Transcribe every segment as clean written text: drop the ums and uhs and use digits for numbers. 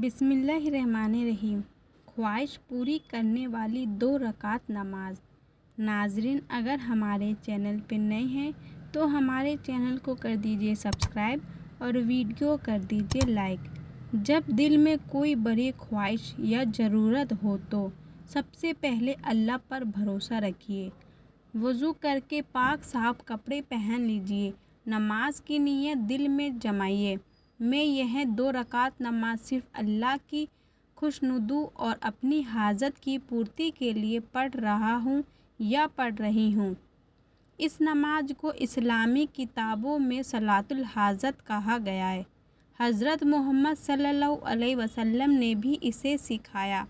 بسم اللہ الرحمن الرحیم۔ خواہش پوری کرنے والی 2 رکعت نماز۔ ناظرین، اگر ہمارے چینل پہ نئے ہیں تو ہمارے چینل کو کر دیجئے سبسکرائب اور ویڈیو کر دیجئے لائک۔ جب دل میں کوئی بڑی خواہش یا ضرورت ہو تو سب سے پہلے اللہ پر بھروسہ رکھیے۔ وضو کر کے پاک صاف کپڑے پہن لیجئے۔ نماز کی نیت دل میں جمائیے۔ میں یہ 2 رکعت نماز صرف اللہ کی خوشنودی اور اپنی حاجت کی پورتی کے لیے پڑھ رہا ہوں یا پڑھ رہی ہوں۔ اس نماز کو اسلامی کتابوں میں صلاۃ الحاجت کہا گیا ہے۔ حضرت محمد صلی اللہ علیہ وسلم نے بھی اسے سکھایا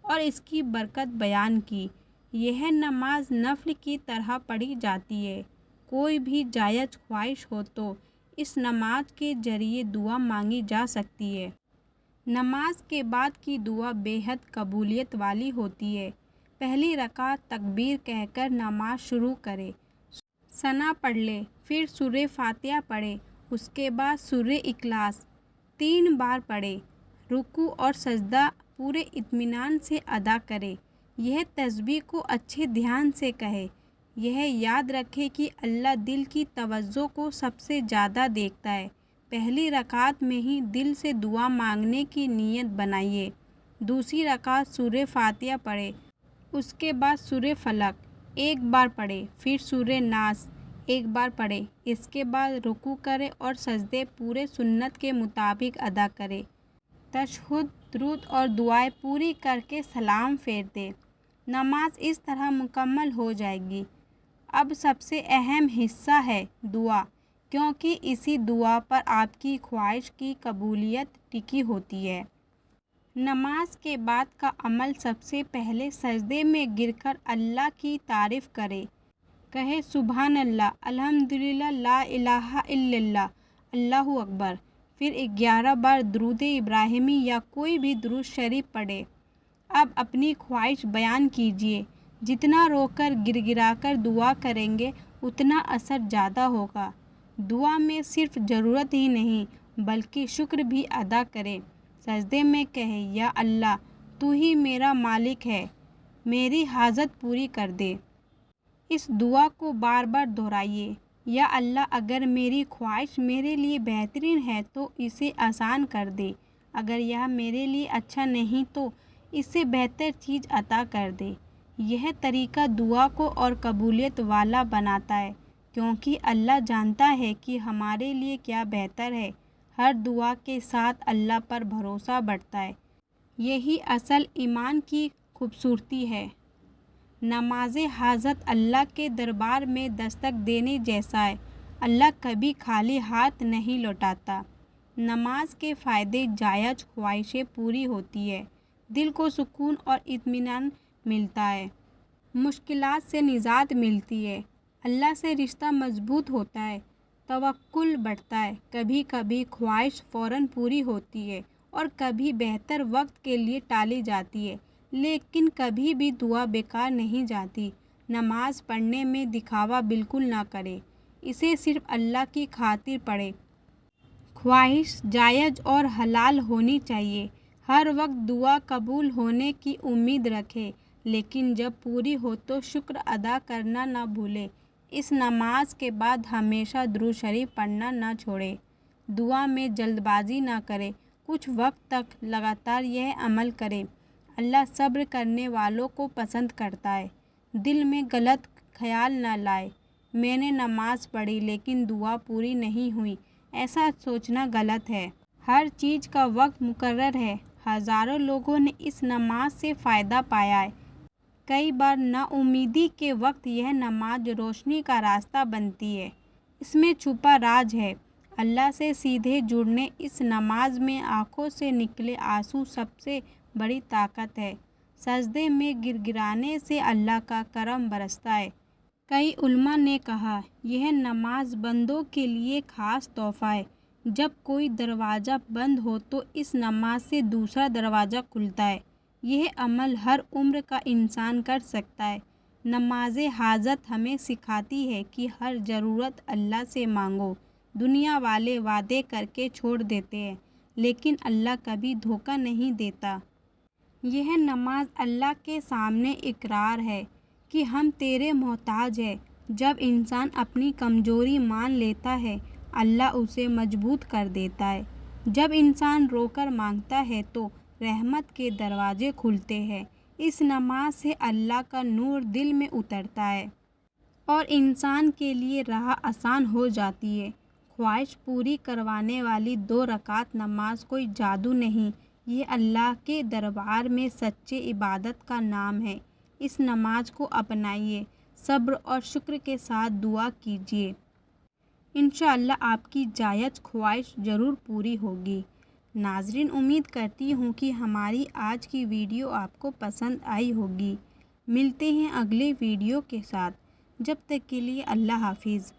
اور اس کی برکت بیان کی۔ یہ نماز نفل کی طرح پڑھی جاتی ہے۔ کوئی بھی جائز خواہش ہو تو اس نماز کے ذریعے دعا مانگی جا سکتی ہے۔ نماز کے بعد کی دعا بے حد قبولیت والی ہوتی ہے۔ پہلی رکعت تکبیر کہہ کر نماز شروع کرے، ثنا پڑھ لے، پھر سورہ فاتحہ پڑھے، اس کے بعد سورہ اخلاص 3 بار پڑھے، رکوع اور سجدہ پورے اطمینان سے ادا کرے۔ یہ تسبیح کو اچھے دھیان سے کہے۔ یہ یاد رکھے کہ اللہ دل کی توجہ کو سب سے زیادہ دیکھتا ہے۔ پہلی رکعت میں ہی دل سے دعا مانگنے کی نیت بنائیے۔ دوسری رکعت سورہ فاتحہ پڑھے، اس کے بعد سورہ فلق 1 بار پڑھے، پھر سورہ ناس 1 بار پڑھے، اس کے بعد رکوع کرے اور سجدے پورے سنت کے مطابق ادا کرے۔ تشہد، درود اور دعائیں پوری کر کے سلام پھیر دے۔ نماز اس طرح مکمل ہو جائے گی۔ اب سب سے اہم حصہ ہے دعا، کیونکہ اسی دعا پر آپ کی خواہش کی قبولیت ٹکی ہوتی ہے۔ نماز کے بعد کا عمل سب سے پہلے سجدے میں گر کر اللہ کی تعریف کرے۔ کہے سبحان اللہ، الحمدللہ، لا الہ الا اللہ، اللہ اکبر۔ پھر 11 بار درود ابراہیمی یا کوئی بھی درود شریف پڑھے۔ اب اپنی خواہش بیان کیجیے۔ جتنا رو کر گر گرا کر دعا کریں گے اتنا اثر زیادہ ہوگا۔ دعا میں صرف ضرورت ہی نہیں بلکہ شکر بھی ادا کریں۔ سجدے میں کہے یا اللہ، تو ہی میرا مالک ہے، میری حاجت پوری کر دے۔ اس دعا کو بار بار دہرائیے۔ یا اللہ، اگر میری خواہش میرے لیے بہترین ہے تو اسے آسان کر دے، اگر یہ میرے لیے اچھا نہیں تو اس سے بہتر چیز عطا کر دے۔ یہ طریقہ دعا کو اور قبولیت والا بناتا ہے، کیونکہ اللہ جانتا ہے کہ ہمارے لیے کیا بہتر ہے۔ ہر دعا کے ساتھ اللہ پر بھروسہ بڑھتا ہے۔ یہی اصل ایمان کی خوبصورتی ہے۔ نماز حاجت اللہ کے دربار میں دستک دینے جیسا ہے۔ اللہ کبھی خالی ہاتھ نہیں لوٹاتا۔ نماز کے فائدے: جائز خواہشیں پوری ہوتی ہیں، دل کو سکون اور اطمینان ملتا ہے، مشکلات سے نجات ملتی ہے، اللہ سے رشتہ مضبوط ہوتا ہے، توکل بڑھتا ہے۔ کبھی کبھی خواہش فوراً پوری ہوتی ہے اور کبھی بہتر وقت کے لیے ٹالی جاتی ہے، لیکن کبھی بھی دعا بیکار نہیں جاتی۔ نماز پڑھنے میں دکھاوا بالکل نہ کرے، اسے صرف اللہ کی خاطر پڑھے۔ خواہش جائز اور حلال ہونی چاہیے۔ ہر وقت دعا قبول ہونے کی امید رکھے، لیکن جب پوری ہو تو شکر ادا کرنا نہ بھولے۔ اس نماز کے بعد ہمیشہ درود شریف پڑھنا نہ چھوڑے۔ دعا میں جلد بازی نہ کرے، کچھ وقت تک لگاتار یہ عمل کرے۔ اللہ صبر کرنے والوں کو پسند کرتا ہے۔ دل میں غلط خیال نہ لائے، میں نے نماز پڑھی لیکن دعا پوری نہیں ہوئی، ایسا سوچنا غلط ہے۔ ہر چیز کا وقت مقرر ہے۔ ہزاروں لوگوں نے اس نماز سے فائدہ پایا ہے۔ کئی بار نا امیدی کے وقت یہ نماز روشنی کا راستہ بنتی ہے۔ اس میں چھپا راز ہے۔ اللہ سے سیدھے جڑنے۔ اس نماز میں آنکھوں سے نکلے آنسو سب سے بڑی طاقت ہے۔ سجدے میں گر گرانے سے اللہ کا کرم برستا ہے۔ کئی علماء نے کہا، یہ نماز بندوں کے لیے خاص تحفہ ہے۔ جب کوئی دروازہ بند ہو تو اس نماز سے دوسرا دروازہ کھلتا ہے۔ یہ عمل ہر عمر کا انسان کر سکتا ہے۔ نماز حاجت ہمیں سکھاتی ہے کہ ہر ضرورت اللہ سے مانگو۔ دنیا والے وعدے کر کے چھوڑ دیتے ہیں، لیکن اللہ کبھی دھوکہ نہیں دیتا۔ یہ نماز اللہ کے سامنے اقرار ہے کہ ہم تیرے محتاج ہیں۔ جب انسان اپنی کمزوری مان لیتا ہے، اللہ اسے مضبوط کر دیتا ہے۔ جب انسان رو کر مانگتا ہے تو رحمت کے دروازے کھلتے ہیں۔ اس نماز سے اللہ کا نور دل میں اترتا ہے اور انسان کے لیے راہ آسان ہو جاتی ہے۔ خواہش پوری کروانے والی 2 رکعت نماز کوئی جادو نہیں، یہ اللہ کے دربار میں سچے عبادت کا نام ہے۔ اس نماز کو اپنائیے، صبر اور شکر کے ساتھ دعا کیجیے۔ انشاءاللہ آپ کی جائز خواہش ضرور پوری ہوگی۔ ناظرین، امید کرتی ہوں کہ ہماری آج کی ویڈیو آپ کو پسند آئی ہوگی۔ ملتے ہیں اگلے ویڈیو کے ساتھ، جب تک کے لیے اللہ حافظ۔